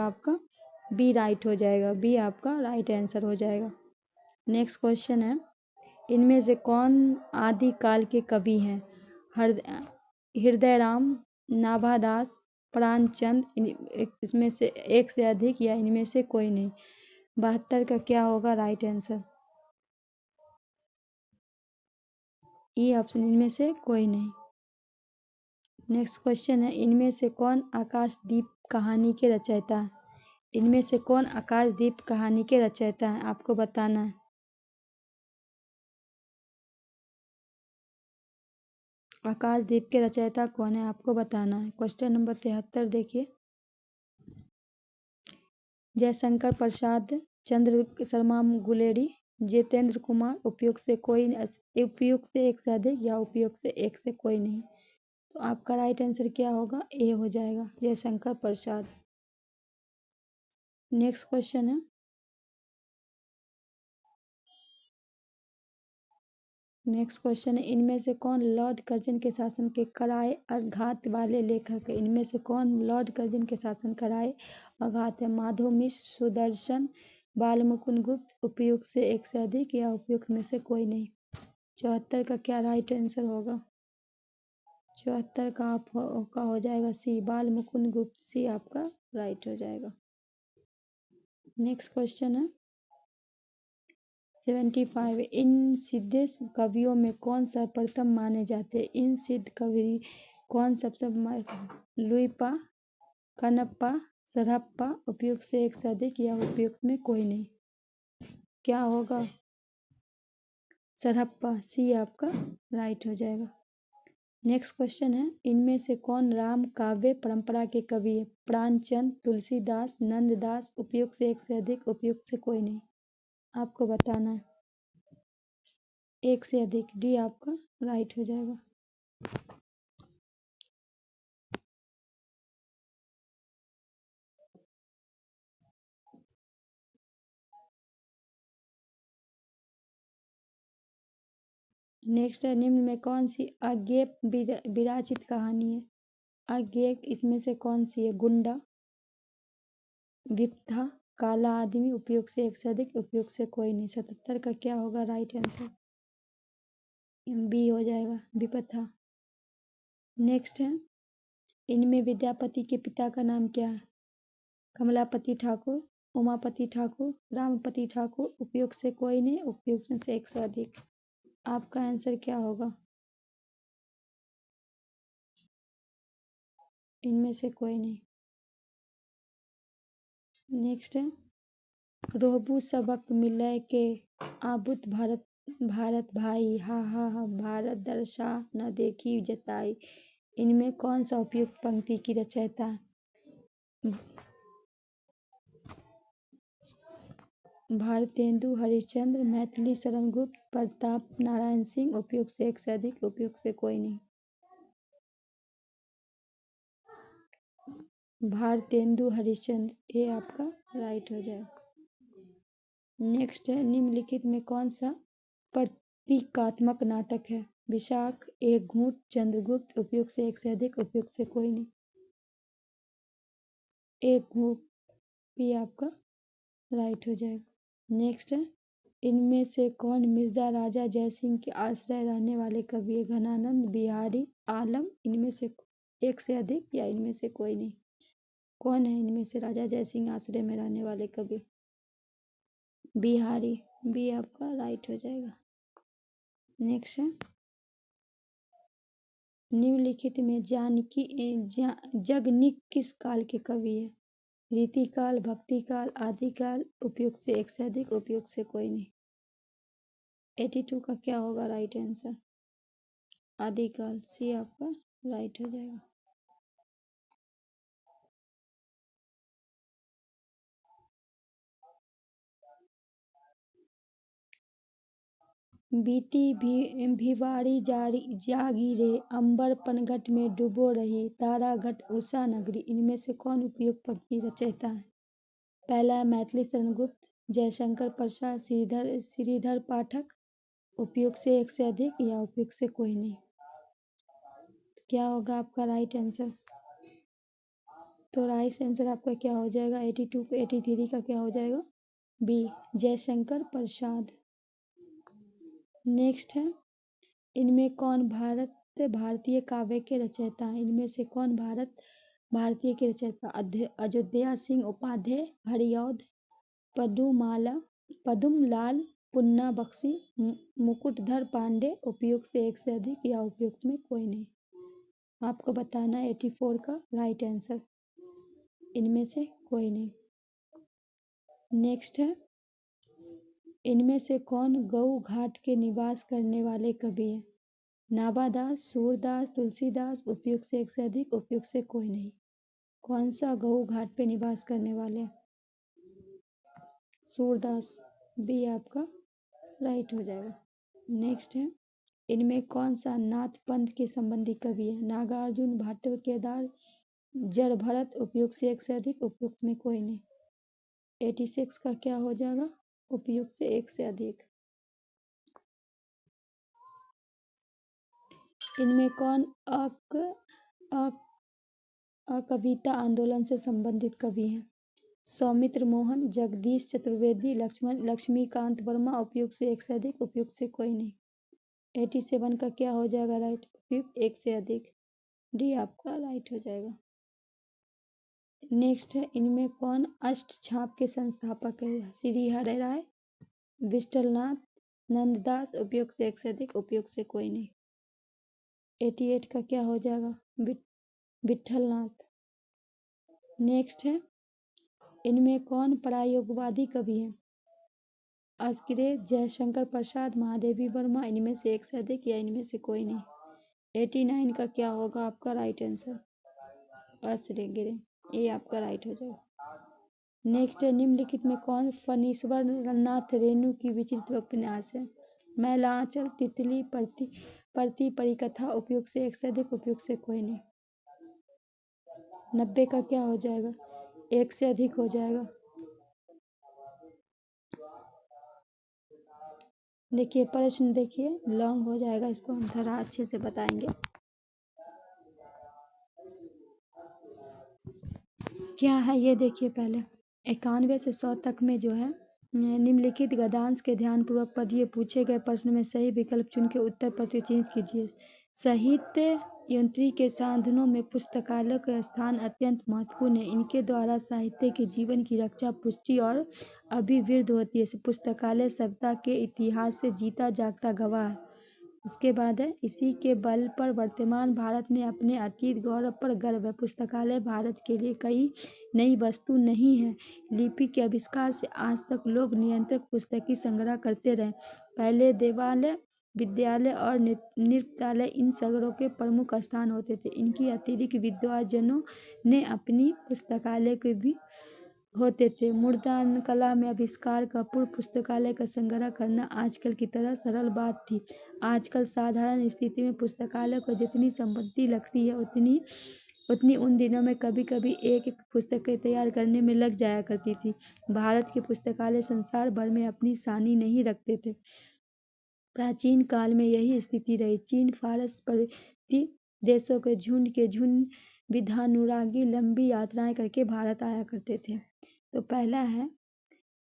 आपका B right हो जाएगा, बी आपका राइट आंसर हो जाएगा। नेक्स्ट क्वेश्चन है, इनमें से कौन आदिकाल के कवि हैं? हृदयराम, नाभादास, प्राणचंद, इसमें से एक से अधिक या इनमें से कोई नहीं। 72 का क्या होगा राइट आंसर? ई ऑप्शन, इनमें से कोई नहीं। नेक्स्ट क्वेश्चन है, इनमें से कौन आकाशदीप कहानी के रचयिता है? इनमें से कौन आकाशदीप कहानी के रचयिता है, आपको बताना है। आकाशदीप के रचयिता कौन है, आपको बताना है। क्वेश्चन नंबर 73 देखिए, जयशंकर प्रसाद, चंद्र शर्मा गुलेरी, जितेंद्र कुमार, उपयुक्त से एक से अधिक या उपयुक्त से एक से कोई नहीं। तो आपका राइट आंसर क्या होगा? ए हो जाएगा, जयशंकर प्रसाद। नेक्स्ट क्वेश्चन है, इनमें से कौन लॉर्ड कर्जन के शासन के कराए आघात वाले लेखक है? इनमें से कौन लॉर्ड कर्जन के शासन कराए आघात है? माधव मिश्र, सुदर्शन, बालमुकुंद गुप्त, उपयुक्त से एक से अधिक या उपयुक्त में से कोई नहीं। 74 का क्या राइट आंसर होगा? 74 का हो जाएगा सी, बालमुकुंद गुप्त, सी आपका राइट हो जाएगा। नेक्स्ट क्वेश्चन है 75, इन सिद्ध कवियों में कौन सर्वप्रथम माने जाते हैं? इन सिद्ध कवि कौन सबसे लुइपा, कनप्पा, सरहप्पा, उपयुक्त से एक से अधिक या उपयुक्त में कोई नहीं। क्या होगा? सरहप्पा, सी आपका राइट हो जाएगा। नेक्स्ट क्वेश्चन है, इनमें से कौन राम काव्य परंपरा के कवि है? प्राणचंद, तुलसीदास, नंददास, उपयुक्त से एक से अधिक, उपयुक्त से कोई नहीं। आपको बताना है, एक से अधिक, डी आपका राइट हो जाएगा। नेक्स्ट है, निम्न में कौन सी अज्ञेय विराचित कहानी है? अज्ञेय इसमें से कौन सी है? गुंडा, विपथा, काला आदमी, उपयुक्त से एक से अधिक, उपयुक्त से कोई नहीं। 77 का क्या होगा राइट आंसर? बी हो जाएगा, विपथा। नेक्स्ट है, इनमें विद्यापति के पिता का नाम क्या है? कमलापति ठाकुर, उमापति ठाकुर, रामपति ठाकुर, उपयुक्त से कोई नहीं, उपयुक्त में से एक से अधिक। आपका आंसर क्या होगा? इनमें से कोई नहीं। नेक्स्ट है, रोहबू सबक मिलय के आबुत भारत भारत भाई, हा हा भारत दर्शा न देखी जताई, इनमें कौन सा उपयुक्त पंक्ति की रचयिता है? भारतेंदु हरिश्चंद्र, मैथिली शरण गुप्त, प्रताप नारायण सिंह, उपयुक्त से एक से अधिक, उपयुक्त से कोई नहीं। भारतेंदु हरिश्चंद्र, ये आपका राइट हो जाएगा। नेक्स्ट है, निम्नलिखित में कौन सा प्रतीकात्मक नाटक है? विशाख, एक घूंट, चंद्रगुप्त, उपयुक्त से एक से अधिक, उपयुक्त से कोई नहीं। एक घूंट, भी आपका राइट हो जाएगा। नेक्स्ट है, इनमें से कौन मिर्जा राजा जयसिंह के आश्रय रहने वाले कवि है? घनानंद, बिहारी, आलम, इनमें से एक से अधिक या इनमें से कोई नहीं। कौन है इनमें से राजा जयसिंह आश्रय में रहने वाले कवि? बिहारी, बी आपका राइट हो जाएगा। नेक्स्ट है, निम्नलिखित में जगनिक किस काल के कवि है? रीतिकाल, भक्तिकाल, आदिकाल, उपयुक्त से एक से अधिक, उपयुक्त से कोई नहीं। 82 का क्या होगा राइट आंसर? आदिकाल, सी आपका राइट हो जाएगा। बीती भिवाड़ी जागी रे, अंबर पनघट में डूबो रही, तारा घट उषा नगरी, इनमें से कौन उपयुक्त पंक्ति रचयिता है? पहला है मैथिली शरण गुप्त, जयशंकर प्रसाद, श्रीधर पाठक, उपयुक्त से एक से अधिक या उपयुक्त से कोई नहीं। तो क्या होगा आपका राइट आंसर? तो राइट आंसर आपका क्या हो जाएगा? 82 को 83 का क्या हो जाएगा? बी, जयशंकर प्रसाद। नेक्स्ट है, इनमें कौन भारतीय काव्य के रचयिता हैं? इनमें से कौन भारतीय के रचयिता? अयोध्या सिंह उपाध्याय, हरिऔध, पद्मलाल, पुन्ना बख्शी, मुकुटधर पांडे, उपयुक्त से एक से अधिक या उपयुक्त में कोई नहीं। आपको बताना है 84 का राइट आंसर, इनमें से कोई नहीं। नेक्स्ट है, इनमें से कौन गऊ घाट के निवास करने वाले कवि हैं? नाभादास, सूरदास, तुलसीदास, उपयुक्त से एक से अधिक, उपयुक्त से कोई नहीं। कौन सा गऊ घाट पे निवास करने वाले हैं? सूरदास, बी आपका राइट हो जाएगा। नेक्स्ट है, इनमें कौन सा नाथ पंथ के संबंधी कवि है? नागार्जुन, भट्ट, केदार, जड़भरत, उपयुक्त से एक से अधिक, उपयुक्त में कोई नहीं। 86 का क्या हो जाएगा? उपयुक्त से एक से अधिक। इनमें कौन अकविता आंदोलन से संबंधित कवि हैं? सौमित्र मोहन, जगदीश चतुर्वेदी, लक्ष्मीकांत वर्मा, उपयुक्त से एक से अधिक, उपयुक्त से कोई नहीं। 87 का क्या हो जाएगा राइट? उपयुक्त एक से अधिक, डी आपका राइट हो जाएगा। नेक्स्ट है, इनमें कौन अष्टछाप के संस्थापक है? श्री हरि राय, विठलनाथ, नंददास, उपयुक्त से एक से अधिक, उपयुक्त से कोई नहीं। 88 का क्या हो जाएगा? विठलनाथ। नेक्स्ट है, इनमें कौन प्रायोगवादी कवि हैं? अस्किरे, जयशंकर प्रसाद, महादेवी वर्मा, इनमें से एक से अधिक या इनमें से कोई नहीं। 89 का क्या होगा आपका राइट आंसर? अस्किरे, ये आपका राइट हो जाएगा। नेक्स्ट है, निम्नलिखित में कौन फणीश्वर नाथ रेणु की विचित्र उपन्यास है? मैलांचल, तितली, प्रति परिकथा, उपयुक्त से एक से अधिक, उपयुक्त से कोई नहीं। 90 का क्या हो जाएगा? एक से अधिक हो जाएगा। देखिए प्रश्न, देखिए लॉन्ग हो जाएगा, इसको हम थोड़ा अच्छे से बताएंगे। क्या है ये देखिए पहले, 91 से 100 तक में जो है, निम्नलिखित गद्यांश के ध्यानपूर्वक पढ़िए, पूछे गए प्रश्न में सही विकल्प चुन के उत्तर प्रतिचिह्नित कीजिए। साहित्य यंत्री के साधनों में पुस्तकालय का स्थान अत्यंत महत्वपूर्ण है। इनके द्वारा साहित्य के जीवन की रक्षा, पुष्टि और अभिवृद्धि होती है। पुस्तकालय सभ्यता के इतिहास से जीता जागता गवाह है। इसके बाद है, इसी के बल पर वर्तमान भारत में अपने अतीत गौरव पर गर्व है। पुस्तकालय भारत के लिए कई नई वस्तु नहीं है। लिपि के आविष्कार से आज तक लोग निरंतर पुस्तकीय संग्रह करते रहे। पहले देवालय, विद्यालय और नृत्यालय इन संग्रहों के प्रमुख स्थान होते थे। इनकी अतिरिक्त विद्वानजनों ने अपनी पुस्तकालय के भी होते थे। मुद्रण कला में आविष्कार का पूर्व पुस्तकालय का संग्रह करना आजकल की तरह सरल बात थी। आजकल साधारण स्थिति में पुस्तकालय को जितनी संपत्ति लगती है उतनी उन दिनों में कभी कभी एक एक पुस्तकें तैयार करने में लग जाया करती थी। भारत के पुस्तकालय संसार भर में अपनी सानी नहीं रखते थे। प्राचीन काल में यही स्थिति रही। चीन, फारस प्रभृति देशों के झुंड विद्यानुरागी लंबी यात्राएं करके भारत आया करते थे। तो पहला है,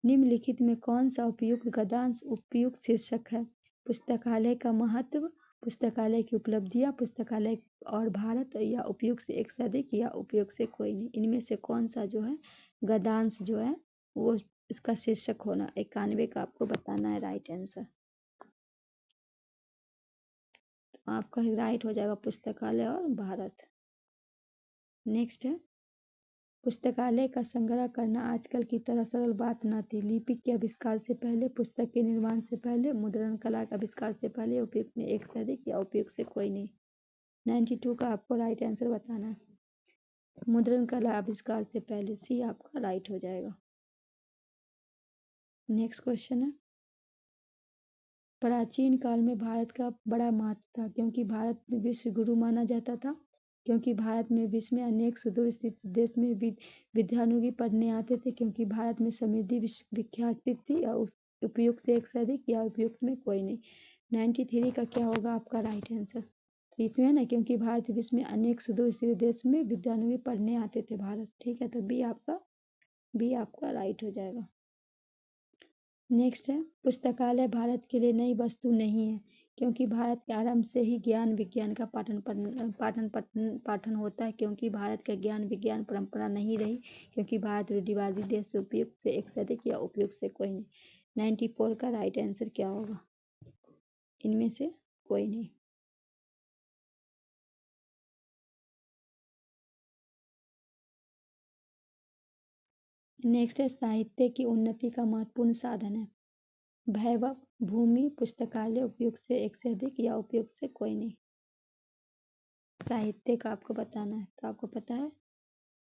निम्नलिखित में कौन सा उपयुक्त गद्यांश उपयुक्त शीर्षक है? पुस्तकालय का महत्व, पुस्तकालय की उपलब्धियां, पुस्तकालय और भारत, या उपयुक्त से एक से अधिक या उपयुक्त से कोई नहीं। इनमें से कौन सा जो है गद्यांश जो है वो इसका शीर्षक होना? 91 का आपको बताना है राइट आंसर। तो आपका राइट हो जाएगा पुस्तकालय और भारत। नेक्स्ट है, पुस्तकालय का संग्रह करना आजकल की तरह सरल बात न थी। लिपि के आविष्कार से पहले, पुस्तक के निर्माण से पहले, मुद्रण कला के आविष्कार से पहले, उपयुक्त में एक से अधिक या उपयुक्त से कोई नहीं। 92 का आपको राइट आंसर बताना है। मुद्रण कला आविष्कार से पहले, सी आपका राइट हो जाएगा। नेक्स्ट क्वेश्चन है, प्राचीन काल में भारत का बड़ा महत्व था क्योंकि भारत विश्व गुरु माना जाता था। क्योंकि भारत में विश्व में अनेक सुदूर स्थित देश में विद्यानुगी पढ़ने आते थे। क्योंकि भारत में समृद्धि विख्यात थी। या उपयुक्त से एक से अधिक या उपयुक्त में कोई नहीं। 93 का क्या होगा आपका राइट आंसर? तो इसमें ना, क्योंकि भारत विश्व में अनेक सुदूर स्थित देश में विद्वानों भी पढ़ने आते थे भारत। ठीक है, तो बी आपका राइट हो जाएगा। नेक्स्ट है, पुस्तकालय भारत के लिए नई वस्तु नहीं है, क्योंकि भारत के आरंभ से ही ज्ञान विज्ञान का पाठन होता है, क्योंकि भारत का ज्ञान विज्ञान परंपरा नहीं रही, क्योंकि भारत रूढ़िवादी देश से उपयुक्त से एक से अधिक या उपयुक्त से कोई नहीं। 94 का राइट आंसर क्या होगा? इनमें से कोई नहीं। नेक्स्ट है, साहित्य की उन्नति का महत्वपूर्ण साधन है। वैभव, भूमि, पुस्तकालय, उपयुक्त से एक से अधिक या उपयुक्त से कोई नहीं। साहित्य का आपको बताना है, तो आपको पता है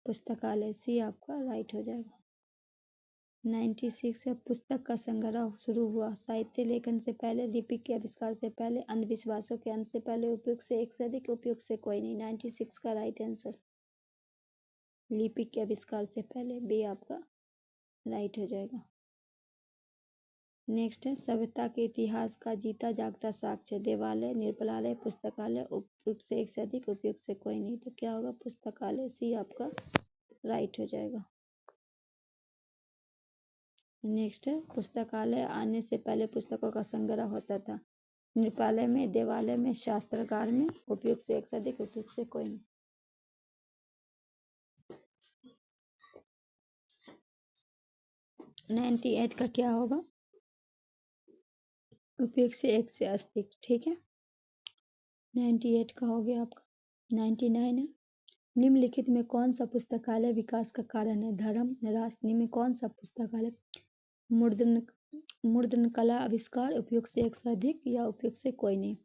पुस्तकालय, सी आपका राइट हो जाएगा। 96 है, पुस्तक का संग्रह शुरू हुआ साहित्य लेखन से पहले, लिपि के आविष्कार से पहले, अंधविश्वासों के अंत से पहले, उपयुक्त से एक से अधिक, उपयुक्त से कोई नहीं। 96 का राइट आंसर लिपि के आविष्कार से पहले, बी आपका राइट हो जाएगा। नेक्स्ट है, सभ्यता के इतिहास का जीता जागता साक्ष्य, देवालय, नृपालय, पुस्तकालय, उपयुक्त से एक से अधिक, उपयुक्त से कोई नहीं। तो क्या होगा? पुस्तकालय, सी आपका राइट हो जाएगा। नेक्स्ट है, पुस्तकालय आने से पहले पुस्तकों का संग्रह होता था। नृपालय में, देवालय में, शास्त्रागार में, उपयुक्त से एक से अधिक, उपयुक्त से कोई नहीं। 98 का क्या होगा? उपयुक्त से एक से अधिक। ठीक है, 98 का हो गया आपका। 99 है, निम्नलिखित में कौन सा पुस्तकालय विकास का कारण है? धर्म, राष्ट्र। में कौन सा पुस्तकालय? मुद्रण कला आविष्कार, उपयुक्त से एक से अधिक या उपयुक्त से कोई नहीं।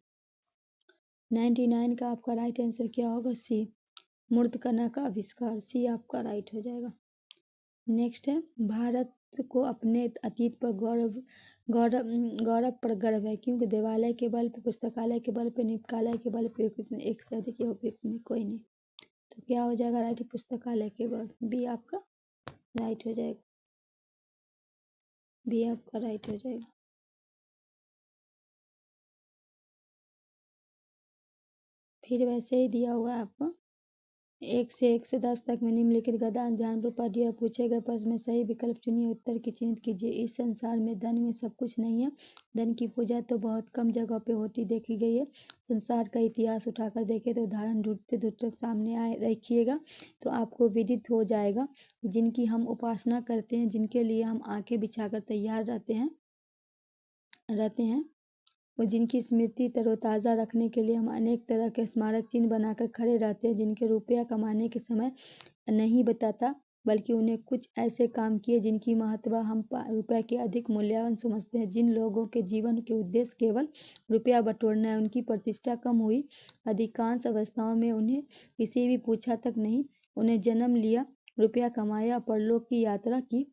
99 का आपका राइट आंसर क्या होगा? सी, मूर्धकला का आविष्कार, सी आपका राइट हो जाएगा। नेक्स्ट है, भारत को अपने अतीत पर गौरव पर गर्व है, क्योंकि देवालय के बल पे, पुस्तकालय के बल पे, नृपालय के बल पे, उपयुक्त में एक से अधिक या उपयुक्त में कोई नहीं। तो क्या हो जाएगा? राइट, पुस्तकालय के बल, बी आपका राइट हो जाएगा। बी आपका राइट हो जाएगा। फिर वैसे ही दिया हुआ है आपको, 1 से 10 तक में निम्नलिखित गदा ध्यानपूर्वक पढ़िए और पूछे गए प्रश्न में सही विकल्प चुनिए, उत्तर की चिन्हित कीजिए। इस संसार में धन में सब कुछ नहीं है। धन की पूजा तो बहुत कम जगह पे होती देखी गई है। संसार का इतिहास उठाकर देखें तो उदाहरण ढूंढते ढूंढते सामने आए रखिएगा, तो आपको विदित हो जाएगा। जिनकी हम उपासना करते हैं, जिनके लिए हम आंखें बिछाकर तैयार रहते हैं और जिनकी स्मृति तरोताज़ा रखने के लिए हम अनेक तरह के स्मारक चिन्ह बनाकर खड़े रहते हैं, जिनके रुपया कमाने के समय नहीं बताता, बल्कि उन्हें कुछ ऐसे काम किए जिनकी महत्व हम रुपये के अधिक मूल्यवान समझते हैं। जिन लोगों के जीवन के उद्देश्य केवल रुपया बटोरना है, उनकी प्रतिष्ठा कम हुई। अधिकांश अवस्थाओं में उन्हें किसी भी पूछा तक नहीं। उन्हें जन्म लिया, रुपया कमाया, परलोक की यात्रा की,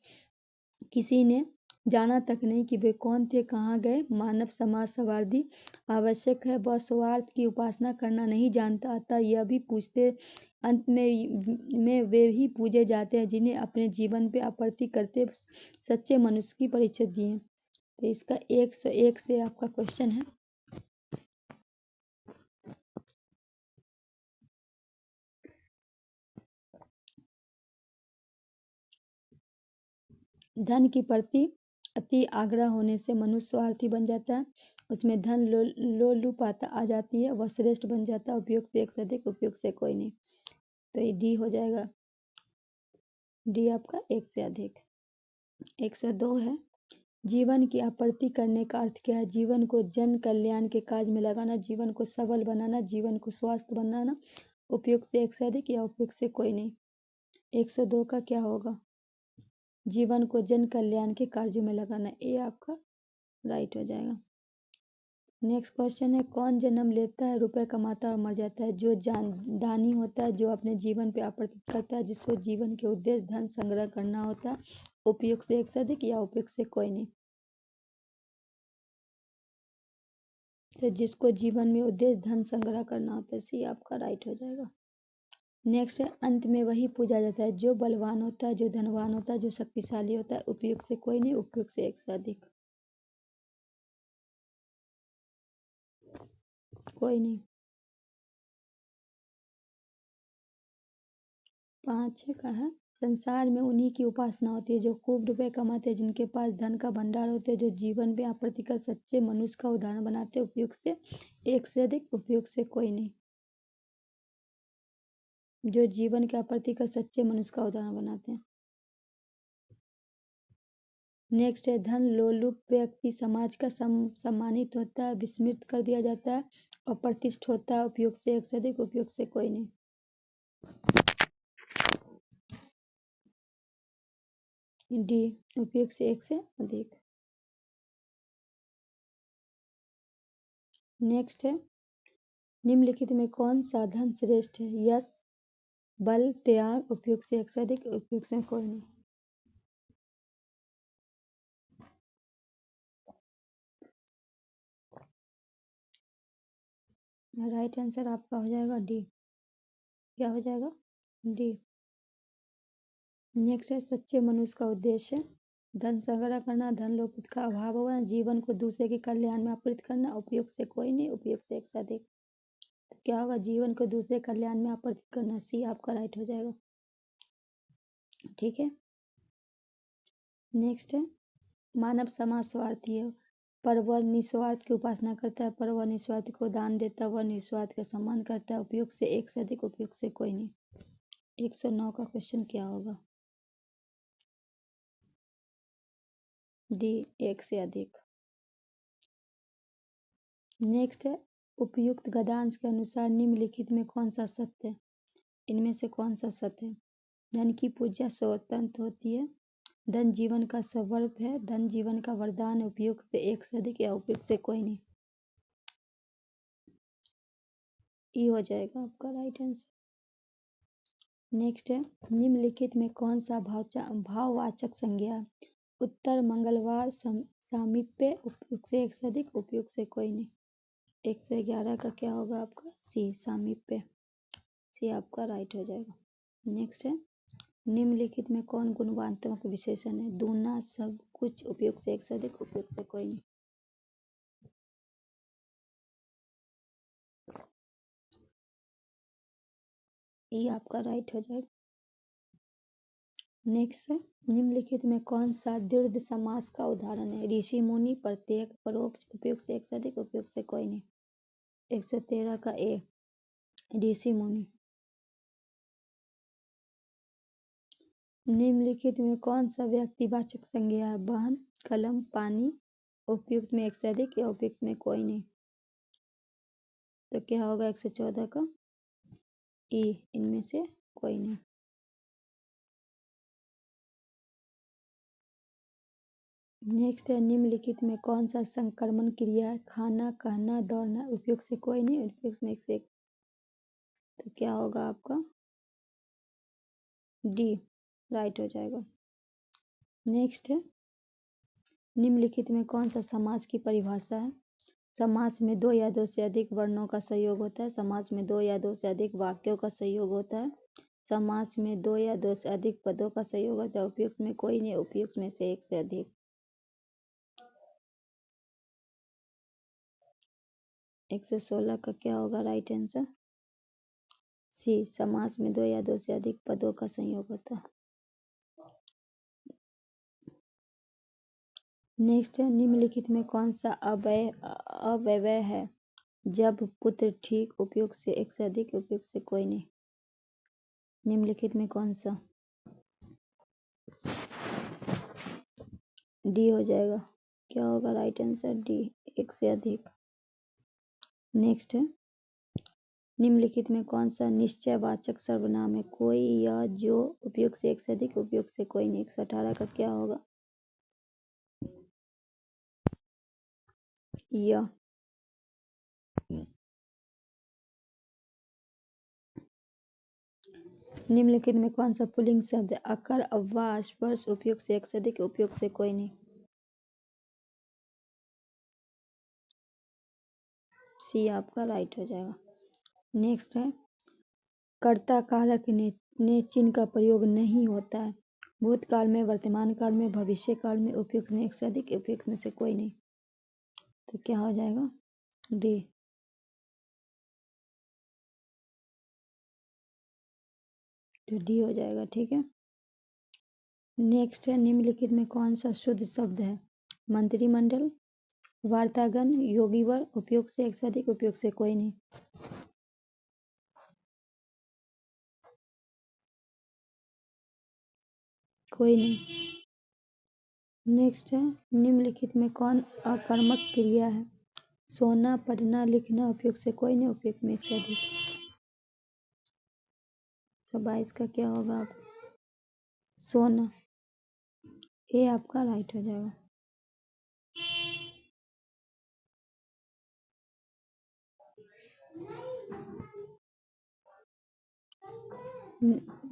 किसी ने जाना तक नहीं कि वे कौन थे, कहाँ गए। मानव समाज स्वार्थी आवश्यक है, वह स्वार्थ की उपासना करना नहीं जानता, अतः यह भी पूछते अंत में वे ही पूजे जाते हैं जिन्हें अपने जीवन पे आपूर्ति करते सच्चे मनुष्य की परिचय दिए। तो इसका 101 से आपका क्वेश्चन है। धन की प्रति अति आग्रह होने से मनुष्य स्वार्थी बन जाता है, उसमें धन लोलुपता आ जाती है, वह श्रेष्ठ बन जाता है। उपयुक्त से एक से अधिक, उपयुक्त से कोई नहीं। तो ये डी हो जाएगा। डी आपका एक से अधिक। 102 है, जीवन की आपूर्ति करने का अर्थ क्या है? जीवन को जन कल्याण के कार्य में लगाना, जीवन को सबल बनाना, जीवन को स्वस्थ बनाना। उपयुक्त से एक से अधिक या उपयुक्त से कोई नहीं। 102 का क्या होगा? जीवन को जन कल्याण के कार्यों में लगाना, ये आपका राइट हो जाएगा। नेक्स्ट क्वेश्चन है, कौन जन्म लेता है, रुपए कमाता है और मर जाता है? जो दानी होता है, जो अपने जीवन पे आपूर्ति करता है, जिसको जीवन के उद्देश्य धन संग्रह करना होता है। उपयुक्त से एक से अधिक या उपयुक्त से कोई नहीं। तो जिसको जीवन में उद्देश्य धन संग्रह करना होता है, सी आपका राइट हो जाएगा। नेक्स्ट है, अंत में वही पूजा जाता है जो बलवान होता है, जो धनवान होता है, जो शक्तिशाली होता है। उपयुक्त से कोई नहीं, उपयुक्त से एक से अधिक कोई नहीं। 5 का है। संसार में उन्हीं की उपासना होती है जो खूब रुपए कमाते हैं, जिनके पास धन का भंडार होते हैं, जो जीवन में अप्रतिकल सच्चे मनुष्य का उदाहरण बनाते हैं, उपयुक्त से एक से अधिक, उपयुक्त से कोई नहीं। जो जीवन के अप्रतिकल सच्चे मनुष्य का उदाहरण बनाते हैं। नेक्स्ट है, धन लोलुप व्यक्ति समाज का सम्मानित होता है, विस्मृत कर दिया जाता है, अप्रतिष्ठित होता है, उपयुक्त से एक से अधिक, उपयुक्त से कोई नहीं। डी, उपयुक्त से एक से अधिक। नेक्स्ट है, निम्नलिखित में कौन सा धन श्रेष्ठ है? यश, बल, त्याग, उपयुक्त से एक से अधिक, उपयुक्त से कोई नहीं। राइट आंसर आपका हो जाएगा डी। क्या हो जाएगा? डी। नेक्स्ट है, सच्चे मनुष्य का उद्देश्य धन संग्रह करना, धन लोभ का अभाव होना, जीवन को दूसरे के कल्याण में अर्पित करना, उपयुक्त से कोई नहीं, उपयुक्त से एक से अधिक। तो क्या होगा? जीवन को दूसरे कल्याण में अर्पित करना। सी आपका राइट हो जाएगा। ठीक है। नेक्स्ट है, मानव समाज स्वार्थी है, पर वह निस्वार्थ की उपासना करता है, पर वह निस्वार्थ को दान देता है, वह निस्वार्थ का सम्मान करता है, उपयुक्त से एक से अधिक, उपयुक्त से कोई नहीं। 109 का क्वेश्चन क्या होगा? डी, एक से अधिक। नेक्स्ट है, उपयुक्त गद्यांश के अनुसार निम्नलिखित में कौन सा सत्य है? इनमें से कौन सा सत्य है? धन की पूजा स्वतंत्र होती है, धन जीवन का स्वरूप है, धन जीवन का वरदान है, उपयुक्त से एक से अधिक या उपयुक्त से कोई नहीं। ई हो जाएगा आपका राइट आंसर। नेक्स्ट है, निम्नलिखित में कौन सा भाववाचक संज्ञा है? उत्तर, मंगलवार, सामीप्य, उपयुक्त से एक से अधिक, उपयुक्त से कोई नहीं। 111 का क्या होगा आपका? सी, सामीप्य। सी आपका राइट हो जाएगा। नेक्स्ट है, निम्नलिखित में कौन गुणवात्मक विशेषण है? दूना, सब कुछ, उपयुक्त से एक से अधिक, उपयुक्त से कोई नहीं। ये आपका राइट हो जाएगा। नेक्स्ट है, निम्नलिखित में कौन सा दीर्घ समास का उदाहरण है? ऋषि, मुनि, प्रत्येक, परोक्ष, उपयुक्त से एक से अधिक, उपयुक्त से कोई नहीं। 113 का ए, ऋषि मुनि। निम्नलिखित में कौन सा व्यक्तिवाचक संज्ञा है? बहन, कलम, पानी, उपयुक्त में एक से अधिक या उपयुक्त में कोई नहीं। तो क्या होगा 114 का? ई, इनमें से कोई नहीं। नेक्स्ट है, निम्नलिखित में कौन सा संक्रमण क्रिया है? खाना, कहना, दौड़ना, उपयुक्त से कोई नहीं, उपयुक्त में एक से एक। तो क्या होगा आपका? डी, राइट हो जाएगा। नेक्स्ट है, निम्नलिखित में कौन सा समास की परिभाषा है? समास में दो या दो से अधिक वर्णों का संयोग होता है, समास में दो या दो से अधिक वाक्यों का संयोग होता है, समास में दो या दो से अधिक पदों का संयोग होता है, उपयुक्त में कोई नहीं, उपयुक्त में से एक से अधिक। 116 का क्या होगा राइट आंसर? सी, समास में दो या दो से अधिक पदों का संयोग होता है। नेक्स्ट है, निम्नलिखित में कौन सा अव्यय है? जब, पुत्र, ठीक, उपयुक्त से एक से अधिक, उपयुक्त से कोई नहीं। निम्नलिखित में कौन सा? डी हो जाएगा। क्या होगा राइट आंसर? डी, एक से अधिक। नेक्स्ट है, निम्नलिखित में कौन सा निश्चयवाचक सर्वनाम है? कोई, या, जो, उपयुक्त से एक से अधिक, उपयुक्त से कोई नहीं। 118 का क्या होगा? या। निम्नलिखित में कौन सा पुल्लिंग शब्द है? अकर, अव्वा, स्पर्श, उपयुक्त से एक से अधिक, उपयुक्त से कोई नहीं। सी आपका राइट हो जाएगा। नेक्स्ट है, कर्ता कारक ने चिन्ह का प्रयोग नहीं होता है, भूतकाल में, वर्तमान काल में, भविष्य काल में, उपयुक्त में एक से अधिक, उपयुक्त में से कोई नहीं। तो क्या हो जाएगा? डी। तो डी हो जाएगा। ठीक है। नेक्स्ट है, निम्नलिखित में कौन सा शुद्ध शब्द है? मंत्रिमंडल, वार्तागण, योगीवर, उपयोग से एक से अधिक, उपयोग से कोई नहीं। कोई नहीं। नेक्स्ट है, निम्नलिखित में कौन अकर्मक क्रिया है? सोना, पढ़ना, लिखना, उपयोग से कोई नहीं, उपयोग में एक से अधिक। 22 का क्या होगा? आप सोना, ये आपका राइट हो जाएगा।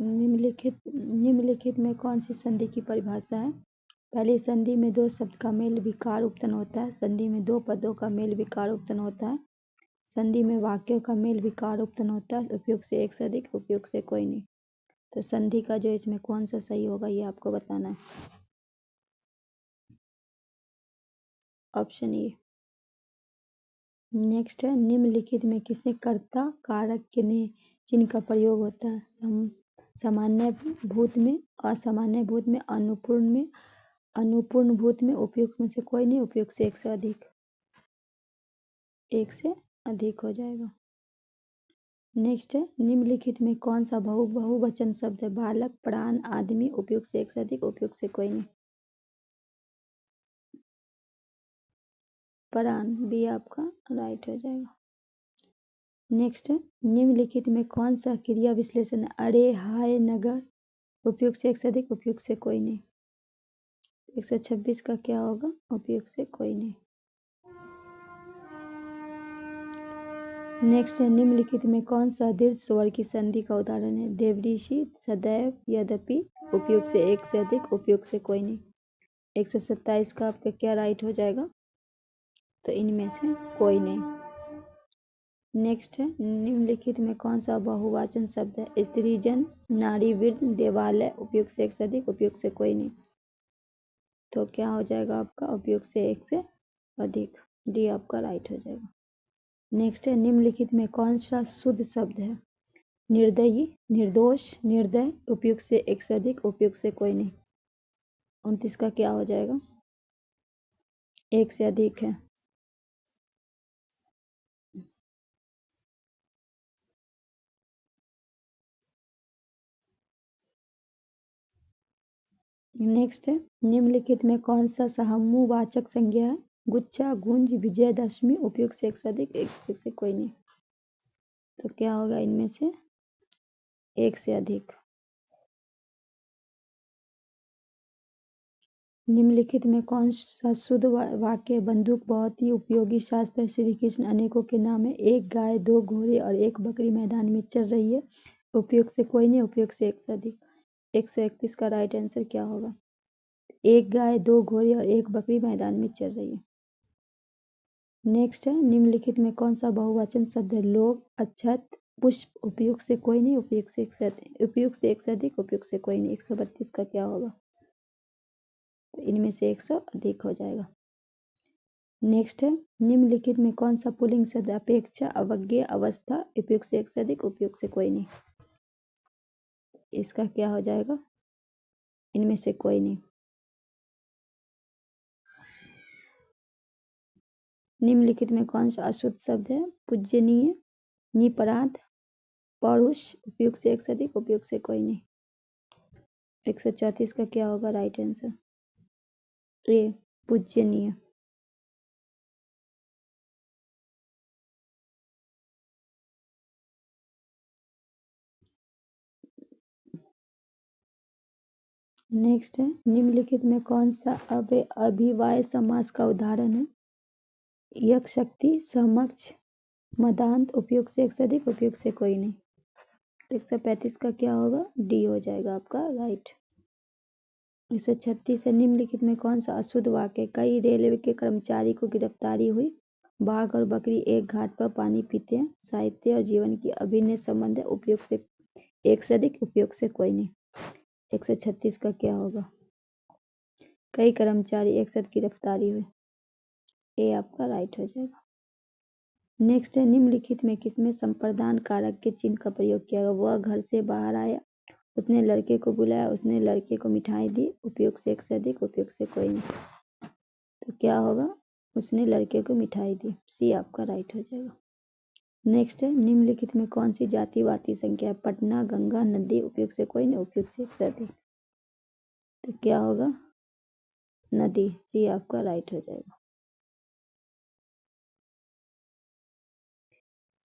निम्नलिखित में कौन सी संधि की परिभाषा है? पहली संधि में दो शब्द का मेल विकार उत्पन्न होता है। संधि में दो पदों का मेल विकार उत्पन्न होता है। संधि में वाक्यों का मेल विकार उत्पन्न होता है। उपयोग से एक से अधिक, उपयोग से कोई नहीं। तो संधि का जो इसमें कौन सा सही होगा ये आपको बताना है। Option A. नेक्स्ट है, निम्नलिखित में किसे कर्ता कारक के ने चिन्ह का प्रयोग होता है? सामान्य भूत में, असामान्य भूत में, अनुपूर्ण भूत में, उपयुक्त में से कोई नहीं, उपयोग से एक से अधिक। एक से अधिक हो जाएगा। नेक्स्ट है, निम्नलिखित में कौन सा बहुवचन शब्द है? बालक, प्राण, आदमी, उपयोग से एक से अधिक, उपयोग से कोई नहीं। प्राण, बी आपका राइट हो जाएगा। नेक्स्ट है, निम्नलिखित में कौन सा क्रिया विश्लेषण है? अरे, हाय, नगर, उपयोग से एक से अधिक, उपयोग से कोई नहीं। 126 का क्या होगा? उपयोग से कोई नहीं। नेक्स्ट है, निम्नलिखित में कौन सा दीर्घ स्वर की संधि का उदाहरण है? देवऋषि, सदैव, यद्यपि, उपयोग से एक से अधिक, उपयोग से कोई नहीं। 127 का आपका क्या राइट हो जाएगा? तो इनमें से कोई नहीं। नेक्स्ट है, निम्नलिखित में कौन सा बहुवचन शब्द है? स्त्री, जन, नारी, वृद्ध, देवालय, उपयोग से एक से अधिक, उपयोग से कोई नहीं। तो क्या हो जाएगा आपका? उपयोग से एक से अधिक। डी आपका राइट हो जाएगा। नेक्स्ट है, निम्नलिखित में कौन सा शुद्ध शब्द है? निर्दयी, निर्दोष, निर्दय, उपयोग से एक से अधिक, उपयोग से कोई नहीं। 29 का क्या हो जाएगा? एक से अधिक है। नेक्स्ट है, निम्नलिखित में कौन सा समूहवाचक संज्ञा है? गुच्छा, गुंज, विजयदशमी, उपयोग से एक से अधिक, एक से कोई नहीं। तो क्या होगा इनमें से? एक से अधिक। निम्नलिखित में कौन सा शुद्ध वाक्य? बंदूक बहुत ही उपयोगी शास्त्र है। श्री कृष्ण अनेकों के नाम है। एक गाय, दो घोड़े और एक बकरी मैदान में चल रही है। उपयोग से कोई नहीं, उपयोग से एक से अधिक। 131 का राइट आंसर क्या होगा? एक गाय, दो घोड़े और एक बकरी मैदान में चल रही है। नेक्स्ट है, निम्नलिखित में कौन सा बहुवचन शब्द है? लोग, अक्षत, पुष्प, उपयोग से कोई नहीं, उपयोग से एक से अधिक, उपयोग से एक से अधिक, उपयोग से कोई नहीं। 132 का क्या होगा? तो इनमें से 100 अधिक हो जाएगा। नेक्स्ट है, निम्नलिखित में कौन सा पुल्लिंग शब्द? अपेक्षा, अवज्ञा, अवस्था, उपयोग से एक से अधिक, उपयोग से कोई नहीं। इसका क्या हो जाएगा? इनमें से कोई नहीं। निम्नलिखित में कौन सा अशुद्ध शब्द है? पूजनीय, निपराध, पौरुष, उपयोग से एक से अधिक, उपयोग से कोई नहीं। 134 का क्या होगा राइट आंसर? ए, पूजनीय। नेक्स्ट है, निम्नलिखित में कौन सा अभिवाय समास का उदाहरण है? यक शक्ति, समक्ष, मदांत, उपयोग से एक से अधिक, उपयोग से कोई नहीं। 135 का क्या होगा? डी हो जाएगा आपका राइट। 136 है, निम्नलिखित में कौन सा अशुद्ध वाक्य? कई रेलवे के कर्मचारी को गिरफ्तारी हुई। बाघ और बकरी एक घाट पर पानी पीते हैं। साहित्य और जीवन की अभिन्न संबंध है। उपयोग से एक से अधिक, उपयोग से कोई नहीं। 136 का क्या होगा? कई कर्मचारी एक साथ गिरफ्तारी हुई। ए आपका राइट हो जाएगा। नेक्स्ट है, निम्नलिखित में किसमें संप्रदान कारक के चिन्ह का प्रयोग किया गया? वह घर से बाहर आया, उसने लड़के को बुलाया, उसने लड़के को मिठाई दी। उपयुक्त से एक से अधिक, उपयुक्त से कोई नहीं। तो क्या होगा, उसने लड़के को मिठाई दी। सी आपका राइट हो जाएगा। नेक्स्ट है, निम्नलिखित में कौन सी जातिवाची संख्या है? पटना, गंगा, नदी। उपयुक्त से कोई नहीं, उपयुक्त से एक से अधिक। तो क्या होगा, नदी। सी आपका राइट हो जाएगा।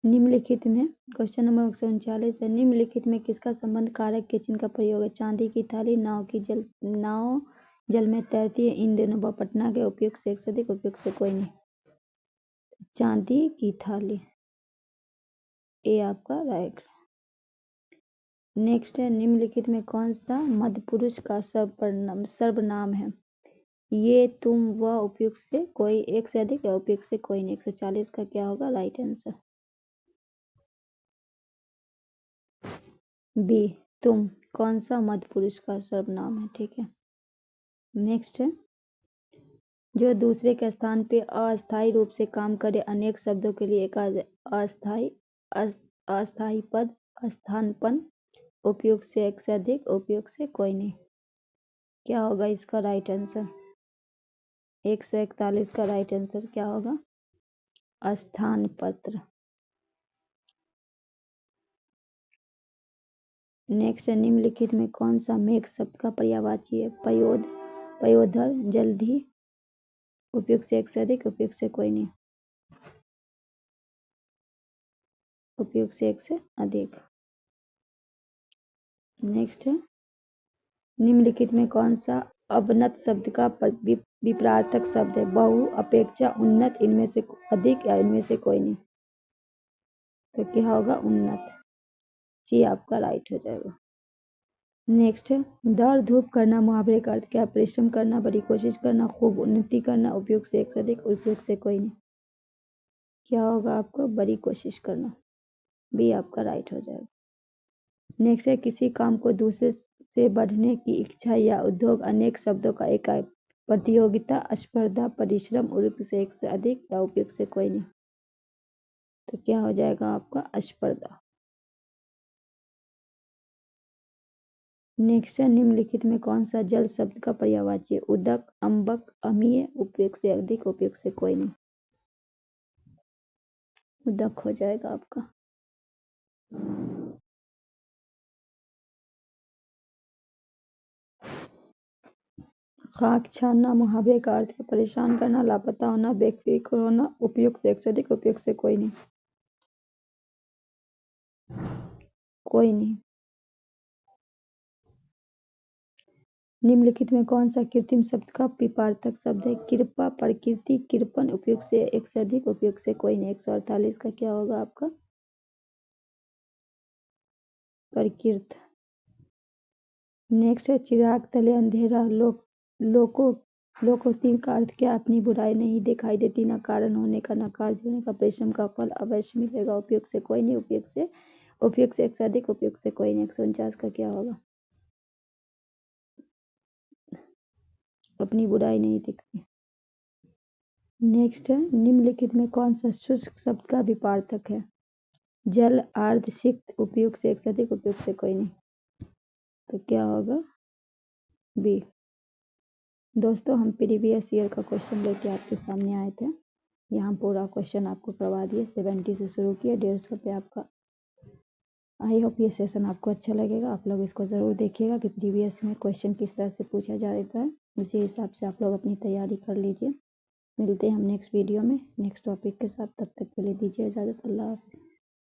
निम्नलिखित में क्वेश्चन नंबर 139 है, निम्नलिखित में किसका संबंध कारक के चिन्ह का प्रयोग है? चांदी की थाली, नाव जल में तैरती है, इन दोनों व पटना के। उपयुक्त से एक से अधिक, उपयुक्त से कोई नहीं। चांदी की थाली, ए आपका राइट। नेक्स्ट है, निम्नलिखित में कौन सा मध्य पुरुष का सर्वनाम है? ये, तुम, वह। उपयुक्त से कोई एक से अधिक या उपयुक्त से कोई नहीं। 140 का क्या होगा राइट आंसर? बी, तुम। कौन सा मध्य पुरुष का सर्वनाम है? ठीक है। नेक्स्ट है, जो दूसरे के स्थान पे अस्थायी रूप से काम करे, अनेक शब्दों के लिए एक अस्थायी पद। स्थानपन्न। उपयुक्त से एक से अधिक, उपयुक्त से कोई नहीं। क्या होगा इसका राइट आंसर? 141 का राइट आंसर क्या होगा? स्थान पत्र। नेक्स्ट, निम्नलिखित में कौन सा मेघ शब्द का पर्यायवाची है? पयोधर, जल्दी। उपयुक्त से एक से अधिक, उपयुक्त से कोई नहीं। उपयुक्त से एक से अधिक। नेक्स्ट है, निम्नलिखित में कौन सा अवनत शब्द का विपरीतार्थक शब्द है? बहु, अपेक्षा, उन्नत। इनमें से अधिक या इनमें से कोई नहीं। तो क्या होगा? उन्नत। सी आपका राइट हो जाएगा। नेक्स्ट है, दौड़ धूप करना मुहावरे का अर्थ क्या? परिश्रम करना, बड़ी कोशिश करना, खूब उन्नति करना। उपयुक्त से एक से अधिक, उपयुक्त से कोई नहीं। क्या होगा आपको? बड़ी कोशिश करना। बी आपका राइट हो जाएगा। नेक्स्ट है, किसी काम को दूसरे से बढ़ने की इच्छा या उद्योग। अनेक शब्दों का एक प्रतियोगिता, स्पर्धा, परिश्रम। उपयुक्त से एक से अधिक या उपयुक्त से कोई नहीं। तो क्या हो जाएगा आपका? स्पर्धा। नेक्स्ट है, निम्नलिखित में कौन सा जल शब्द का पर्यायवाची है? उदक, अम्बक, अम्लीय। उपयुक्त से अधिक, उपयुक्त से कोई नहीं। उदक हो जाएगा आपका। खाक छानना मुहावरे का अर्थ है परेशान करना, लापता होना, बेफिक्र होना। उपयुक्त से एक से अधिक, उपयुक्त से कोई नहीं। कोई नहीं। निम्नलिखित में कौन सा कृत्रिम शब्द का विपरीतार्थक शब्द है? कृपा, प्रकृति, कृपण। उपयुक्त से एक से अधिक, उपयुक्त से कोई नहीं। 148 का क्या होगा आपका? प्रकृत। नेक्स्ट है, चिराग तले अंधेरा। लोकोक्ति का अर्थ क्या? अपनी बुराई नहीं दिखाई देती, न कारण होने का, न कार्य होने का। परिश्रम का फल अवश्य मिलेगा। उपयुक्त से कोई नहीं, उपयुक्त से एक से अधिक, उपयुक्त से कोई नहीं। 149 का क्या होगा? अपनी बुराई नहीं दिखती। नेक्स्ट है, निम्नलिखित में कौन सा शुष्क शब्द का विपरीतार्थक है? जल, आर्द्र, सिक्त। उपयुक्त से एक से अधिक, उपयुक्त से कोई नहीं। तो क्या होगा? बी। दोस्तों, हम प्रीवियस ईयर का क्वेश्चन लेके आपके सामने आए थे। यहाँ पूरा क्वेश्चन आपको करवा दिए। 70 से शुरू किए, 150 पे आपका। आई होप ये सेशन आपको अच्छा लगेगा। आप लोग इसको ज़रूर देखिएगा कि प्रीवियस में क्वेश्चन किस तरह से पूछा जाता है। इसी हिसाब से आप लोग अपनी तैयारी कर लीजिए। मिलते हैं हम नेक्स्ट वीडियो में नेक्स्ट टॉपिक के साथ। तब तक के लिए दीजिए इजाज़त। अल्लाह हाफ़िज़।